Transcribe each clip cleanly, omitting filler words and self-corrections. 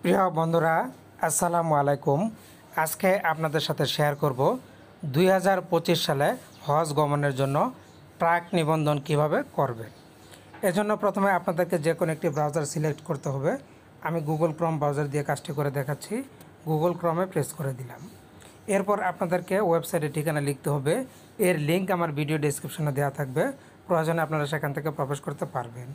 প্রিয় বন্ধুরা, আসসালামু আলাইকুম। আজকে আপনাদের সাথে শেয়ার করব 2025 সালে হজ গমনের জন্য প্রাক নিবন্ধন কিভাবে করবে। এজন্য প্রথমে আপনাদেরকে যে কোনো একটি ব্রাউজার সিলেক্ট করতে হবে। আমি গুগল ক্রোম ব্রাউজার দিয়ে কাজটি করে দেখাচ্ছি। গুগল ক্রোমে প্রেস করে দিলাম। এরপর আপনাদেরকে ওয়েবসাইটের ঠিকানা লিখতে হবে। এর লিঙ্ক আমার ভিডিও ডেসক্রিপশনে দেওয়া থাকবে, প্রয়োজনে আপনারা সেখান থেকে প্রবেশ করতে পারবেন।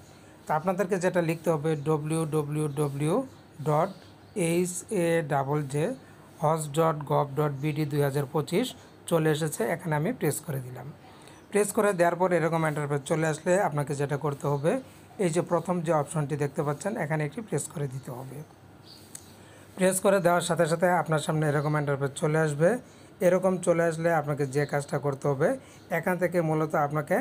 তো আপনাদেরকে যেটা লিখতে হবে www.haj.gov.bd 2025 চলে এসেছে। এখানে আমি প্রেস করে দিলাম। প্রেস করে দেওয়ার পর এরকম ইন্টারফেস চলে আসলে আপনাকে যেটা করতে হবে, এই যে প্রথম যে অপশনটি দেখতে পাচ্ছেন এখানে একটি প্রেস করে দিতে হবে। প্রেস করে দেওয়ার সাথে সাথে আপনার সামনে এরকম ইন্টারফেস চলে আসবে। এরকম চলে আসলে আপনাকে যে কাজটা করতে হবে, এখান থেকে মূলত আপনাকে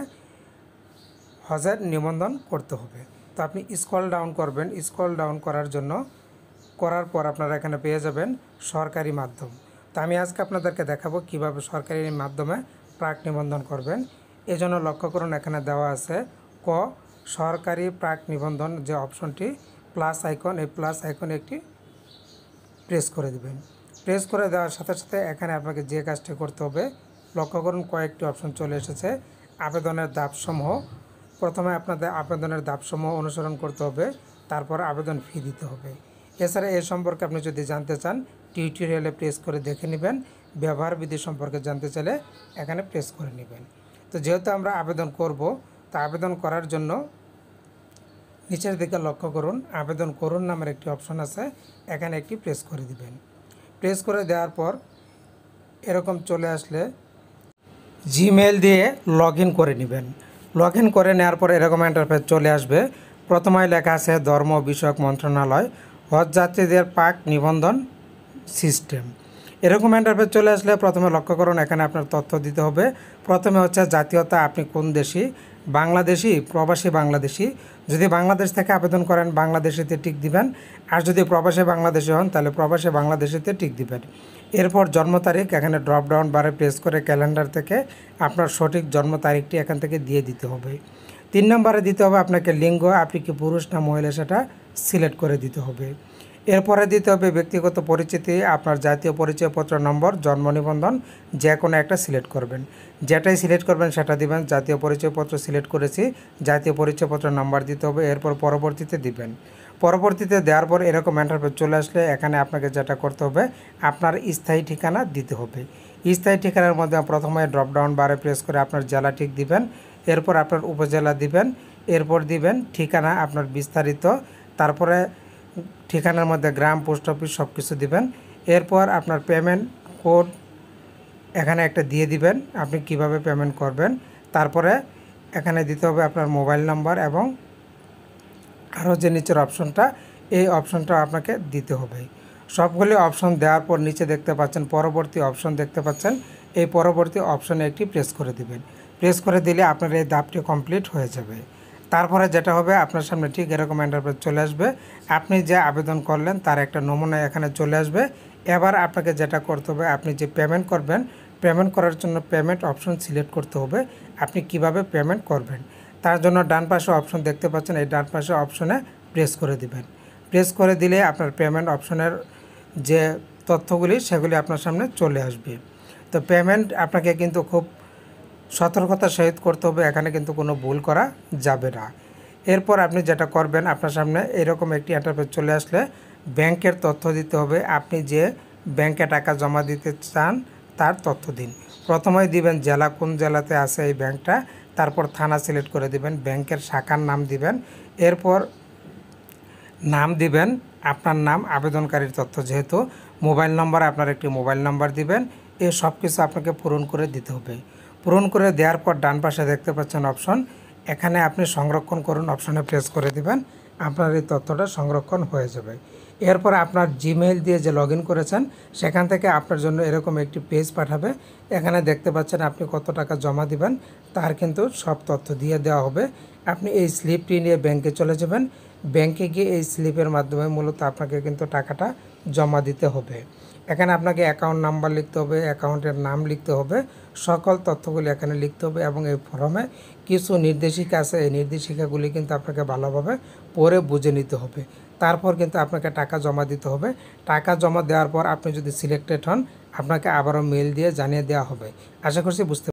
হজের নিবন্ধন করতে হবে। তো আপনি স্ক্রল ডাউন করবেন। স্ক্রল ডাউন করার পর আপনারা এখানে পেয়ে যাবেন সরকারি মাধ্যম। তো আমি আজকে আপনাদেরকে দেখাবো কিভাবে সরকারি মাধ্যমে প্রাক নিবন্ধন করবেন। এজন্য লক্ষ্য করুন, এখানে দেওয়া আছে ক সরকারি প্রাক নিবন্ধন যে অপশনটি প্লাস আইকন, এই প্লাস আইকনে একটি প্রেস করে দেবেন। প্রেস করে দেওয়ার সাথে সাথে এখানে আপনাকে যে কাজটি করতে হবে, লক্ষ্য করুন কয়েকটি অপশন চলে এসেছে। আবেদনের ধাপসমূহ, প্রথমে আপনাদের আবেদনের ধাপসমূহ অনুসরণ করতে হবে, তারপর আবেদন ফি দিতে হবে। এছাড়া এ সম্পর্কে আপনি যদি জানতে চান টিউটোরিয়ালে প্রেস করে দেখে নেবেন। ব্যবহার বিধি সম্পর্কে জানতে চাইলে এখানে প্রেস করে নেবেন। তো যেহেতু আমরা আবেদন করব, তা আবেদন করার জন্য নিচের দিকে লক্ষ্য করুন, আবেদন করুন নামের একটি অপশন আছে, এখানে একটি প্রেস করে দিবেন। প্রেস করে দেওয়ার পর এরকম চলে আসলে জিমেইল দিয়ে লগ ইন করে নেবেন। লগ ইন করে নেওয়ার পর এরকম ইন্টারফেস চলে আসবে। প্রথমে লেখা আছে ধর্ম বিষয়ক মন্ত্রণালয়, হজ যাত্রীদের পাক নিবন্ধন সিস্টেম। এরকম ইন্টারফেস চলে আসলে প্রথমে লক্ষ্য করুন এখানে আপনার তথ্য দিতে হবে। প্রথমে হচ্ছে জাতীয়তা, আপনি কোন দেশি, বাংলাদেশি, প্রবাসী বাংলাদেশি। যদি বাংলাদেশ থেকে আবেদন করেন বাংলাদেশিতে টিক দিবেন, আর যদি প্রবাসী বাংলাদেশি হন তাহলে প্রবাসী বাংলাদেশিতে টিক দিবেন। এরপর জন্ম তারিখ, এখানে ড্রপ ডাউন বারে প্রেস করে ক্যালেন্ডার থেকে আপনার সঠিক জন্ম তারিখটি এখান থেকে দিয়ে দিতে হবে। 3 নম্বরে দিতে হবে আপনাকে লিঙ্গ, আপনি কি পুরুষ না মহিলা সেটা সিলেক্ট করে দিতে হবে। এরপরে দিতে হবে ব্যক্তিগত পরিচিতি, আপনার জাতীয় পরিচয়পত্র নম্বর, জন্ম নিবন্ধন যে কোনো একটা সিলেক্ট করবেন। যেটাই সিলেক্ট করবেন সেটা দিবেন। জাতীয় পরিচয়পত্র সিলেক্ট করেছি, জাতীয় পরিচয়পত্র নাম্বার দিতে হবে। এরপর পরবর্তীতে দিবেন। পরবর্তীতে দেওয়ার পর এরকম ইন্টারফেস চলে আসলে এখানে আপনাকে যেটা করতে হবে, আপনার স্থায়ী ঠিকানা দিতে হবে। স্থায়ী ঠিকানার মধ্যে প্রথমে ড্রপডাউন বারে প্রেস করে আপনার জেলা ঠিক দিবেন, এরপর আপনার উপজেলা দিবেন, এরপর দিবেন ঠিকানা আপনার বিস্তারিত, তারপরে ঠিকানার মধ্যে গ্রাম, পোস্ট অফিস সব কিছু দিবেন। এরপর আপনার পেমেন্ট কোড এখানে একটা দিয়ে দিবেন, আপনি কিভাবে পেমেন্ট করবেন। তারপরে এখানে দিতে হবে আপনার মোবাইল নাম্বার এবং আরও যে নিচের অপশনটা, এই অপশনটা আপনাকে দিতে হবে। সবগুলি অপশন দেওয়ার পর নিচে দেখতে পাচ্ছেন পরবর্তী অপশন দেখতে পাচ্ছেন, এই পরবর্তী অপশনে একটি প্রেস করে দিবেন। প্রেস করে দিলে আপনার এই ধাপটি কমপ্লিট হয়ে যাবে। তারপরে যেটা হবে, আপনার সামনে ঠিক এরকম ইন্টারফেস চলে আসবে। আপনি যে আবেদন করলেন তার একটা নমুনা এখানে চলে আসবে। এবার আপনাকে যেটা করতে হবে, আপনি যে পেমেন্ট করবেন, পেমেন্ট করার জন্য পেমেন্ট অপশন সিলেক্ট করতে হবে। আপনি কিভাবে পেমেন্ট করবেন তার জন্য ডান পাশে অপশন দেখতে পাচ্ছেন, এই ডান পাশে অপশনে প্রেস করে দিবেন। প্রেস করে দিলে আপনার পেমেন্ট অপশনের যে তথ্যগুলি সেগুলি আপনার সামনে চলে আসবে। তো পেমেন্ট আপনাকে কিন্তু খুব সতর্কতার সহিত করতে হবে, এখানে কিন্তু কোনো ভুল করা যাবে না। এরপর আপনি যেটা করবেন, আপনার সামনে এরকম একটি ইন্টারফেস চলে আসলে ব্যাংকের তথ্য দিতে হবে। আপনি যে ব্যাংকে টাকা জমা দিতে চান তার তথ্য দিন। প্রথমেই দিবেন জেলা, কোন জেলাতে আছে এই ব্যাংকটা, তারপর থানা সিলেক্ট করে দিবেন, ব্যাংকের শাখার নাম দিবেন, এরপর নাম দিবেন, আপনার নাম, আবেদনকারীর তথ্য, যেহেতু মোবাইল নম্বর আপনার একটি মোবাইল নাম্বার দিবেন। এই সব কিছু আপনাকে পূরণ করে দিতে হবে। পূরণ করে দেওয়ার পর ডান পাশে দেখতে পাচ্ছেন অপশন, এখানে আপনি সংরক্ষণ করুন অপশনে প্রেস করে দিবেন, আপনার এই তথ্যটা সংরক্ষণ হয়ে যাবে। এরপর আপনার জিমেইল দিয়ে যে লগ ইন করেছেন সেখান থেকে আপনার জন্য এরকম একটি পেজ পাঠাবে। এখানে দেখতে পাচ্ছেন আপনি কত টাকা জমা দিবেন তার কিন্তু সব তথ্য দিয়ে দেওয়া হবে। আপনি এই স্লিপটি নিয়ে ব্যাংকে চলে যাবেন। ব্যাংকে গিয়ে এই স্লিপের মাধ্যমে মূলত আপনাকে কিন্তু টাকাটা জমা দিতে হবে। এখানে আপনাকে অ্যাকাউন্ট নাম্বার লিখতে হবে, অ্যাকাউন্টের নাম লিখতে হবে, সকল তথ্যগুলি এখানে লিখতে হবে এবং এই ফর্মে কিছু নির্দেশিকা আছে, এই নির্দেশিকাগুলি কিন্তু আপনাকে ভালোভাবে পড়ে বুঝে নিতে হবে। তারপর কিন্তু আপনাকে টাকা জমা দিতে হবে। টাকা জমা দেওয়ার পর আপনি যদি সিলেক্টেড হন, আপনাকে আবারও মেইল দিয়ে জানিয়ে দেওয়া হবে। আশা করছি বুঝতে